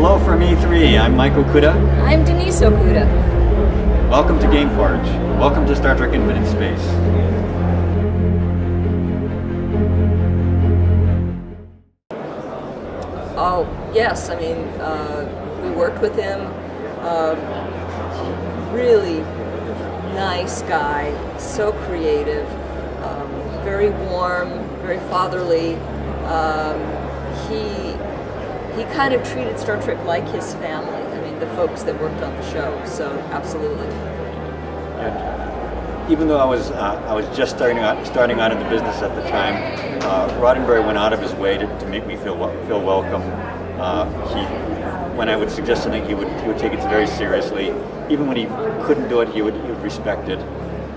Hello from E3. I'm Mike Okuda. I'm Denise Okuda. Welcome to Gameforge. Welcome to Star Trek Infinite Space. Oh, yes. I mean, we worked with him. Really nice guy, so creative, very warm, very fatherly. He kind of treated Star Trek like his family. I mean, the folks that worked on the show. So, absolutely. And even though I was just starting out in the business at the time, Roddenberry went out of his way to make me feel welcome. When I would suggest something, he would take it very seriously. Even when he couldn't do it, he would respect it.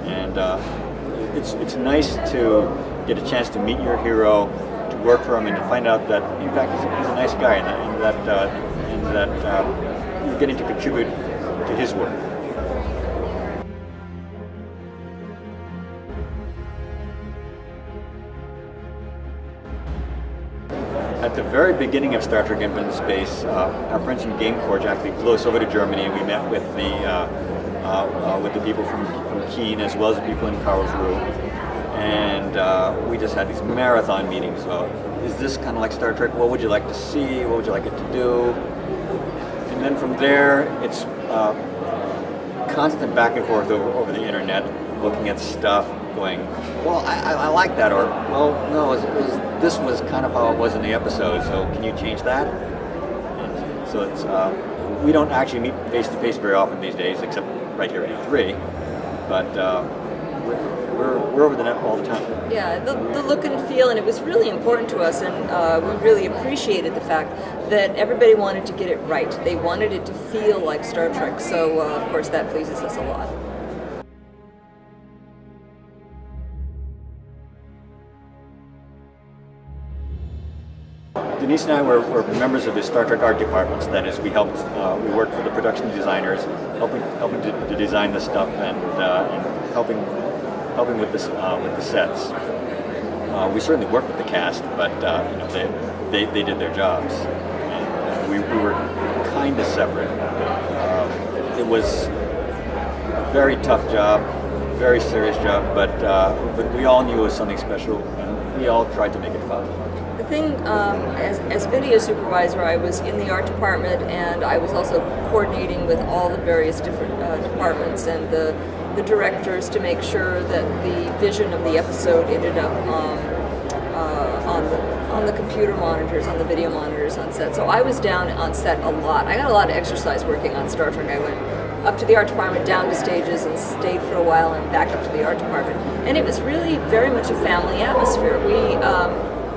And it's nice to get a chance to meet your hero, to work for him, and to find out that in fact he's a nice guy, and that you're getting to contribute to his work. At the very beginning of Star Trek Infinite Space, our friends from Gameforge actually flew us over to Germany, and we met with the people from Keen as well as the people in Karlsruhe, and we just had these marathon meetings. Is this kind of like Star Trek? What would you like to see? What would you like it to do? And then from there, it's constant back and forth over the internet, looking at stuff, going, well, I like that, or, well, no, this was kind of how it was in the episode, so can you change that? And so it's, we don't actually meet face-to-face very often these days, except right here at E3, but we're over the net all the time. Yeah, the look and feel, and it was really important to us, and we really appreciated the fact that everybody wanted to get it right. They wanted it to feel like Star Trek, so of course that pleases us a lot. Denise and I were members of the Star Trek art departments. That is, we worked for the production designers, helping to design the stuff and helping with the sets. We certainly worked with the cast, but they did their jobs, and we were kind of separate. It was a very tough job, very serious job, but we all knew it was something special, and we all tried to make it fun. The thing, as video supervisor, I was in the art department, and I was also coordinating with all the various different departments and the directors to make sure that the vision of the episode ended up on the computer monitors, on the video monitors on set. So I was down on set a lot. I got a lot of exercise working on Star Trek. I went up to the art department, down to stages, and stayed for a while, and back up to the art department. And it was really very much a family atmosphere.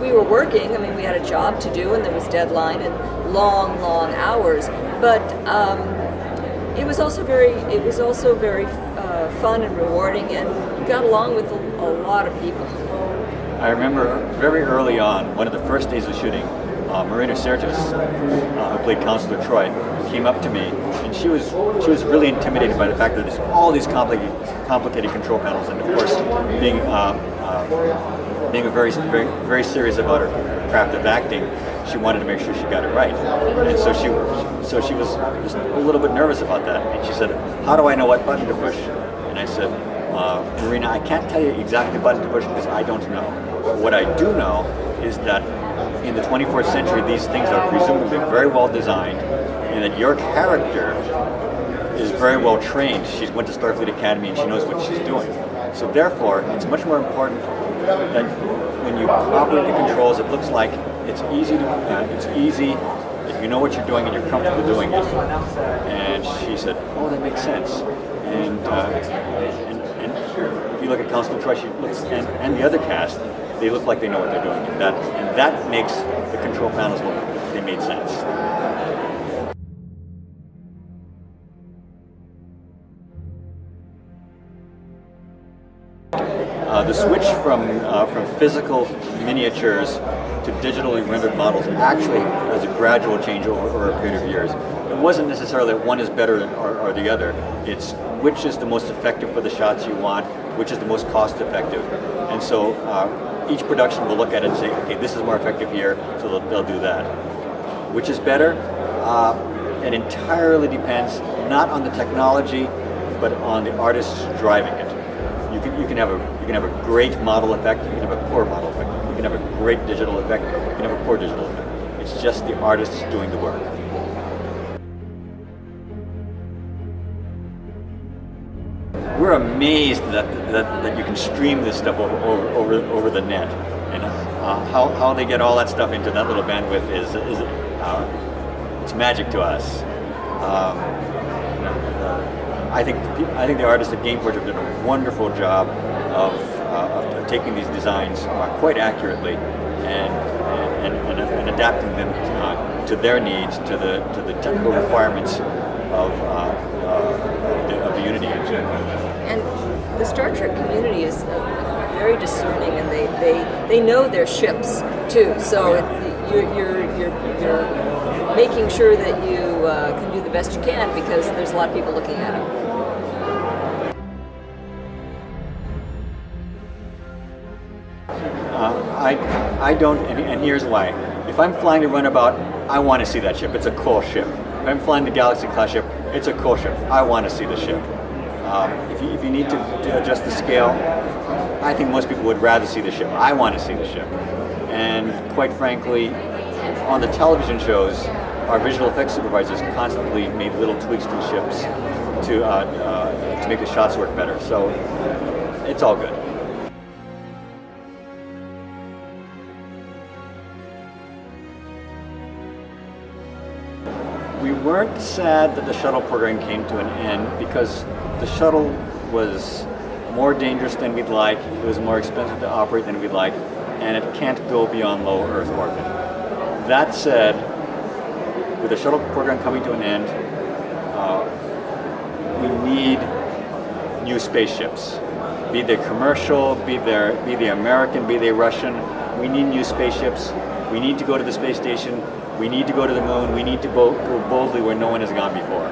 We were working. I mean, we had a job to do, and there was deadline and long hours. But it was also very fun and rewarding, and you got along with a lot of people. I remember very early on, one of the first days of shooting, Marina Sirtis, who played Counselor Troy, came up to me, and she was really intimidated by the fact that there's all these complicated control panels, and of course, being very serious about her craft of acting, she wanted to make sure she got it right, and so she was just a little bit nervous about that. And she said, "How do I know what button to push?" And I said, "Marina, I can't tell you exactly the button to push because I don't know. What I do know is that in the 24th century, these things are presumably very well designed, and that your character is very well trained. She went to Starfleet Academy and she knows what she's doing. So therefore, it's much more important that when you operate the controls, it looks like it's easy, that you know what you're doing and you're comfortable doing it." And she said, "Oh, that makes sense." And if you look at Counselor Troy, and the other cast, they look like they know what they're doing, and that makes the control panels look like they made sense. The switch from physical miniatures to digitally rendered models actually was a gradual change over a period of years. It wasn't necessarily that one is better or the other. It's which is the most effective for the shots you want, which is the most cost effective. And so each production will look at it and say, okay, this is more effective here, so they'll do that. Which is better? It entirely depends not on the technology, but on the artists driving it. You can have a great model effect. You can have a poor model effect. You can have a great digital effect. You can have a poor digital effect. It's just the artists doing the work. We're amazed that you can stream this stuff over the net, and how they get all that stuff into that little bandwidth is it's magic to us. I think the artists at Gameforge have done a wonderful job of taking these designs quite accurately and adapting them to their needs, to the technical requirements of the Unity engine. And the Star Trek community is very discerning, and they know their ships too. So you're making sure that you can do the best you can, because there's a lot of people looking at them. I don't, and here's why. If I'm flying the Runabout, I want to see that ship. It's a cool ship. If I'm flying the Galaxy class ship, it's a cool ship. I want to see the ship. If you need to adjust the scale, I think most people would rather see the ship. I want to see the ship. And quite frankly, on the television shows, our visual effects supervisors constantly made little tweaks to the ships to make the shots work better. So it's all good. We weren't sad that the shuttle program came to an end, because the shuttle was more dangerous than we'd like, it was more expensive to operate than we'd like, and it can't go beyond low Earth orbit. That said, with the shuttle program coming to an end, we need new spaceships. Be they commercial, be they American, be they Russian, we need new spaceships. We need to go to the space station. We need to go to the moon. We need to go boldly where no one has gone before.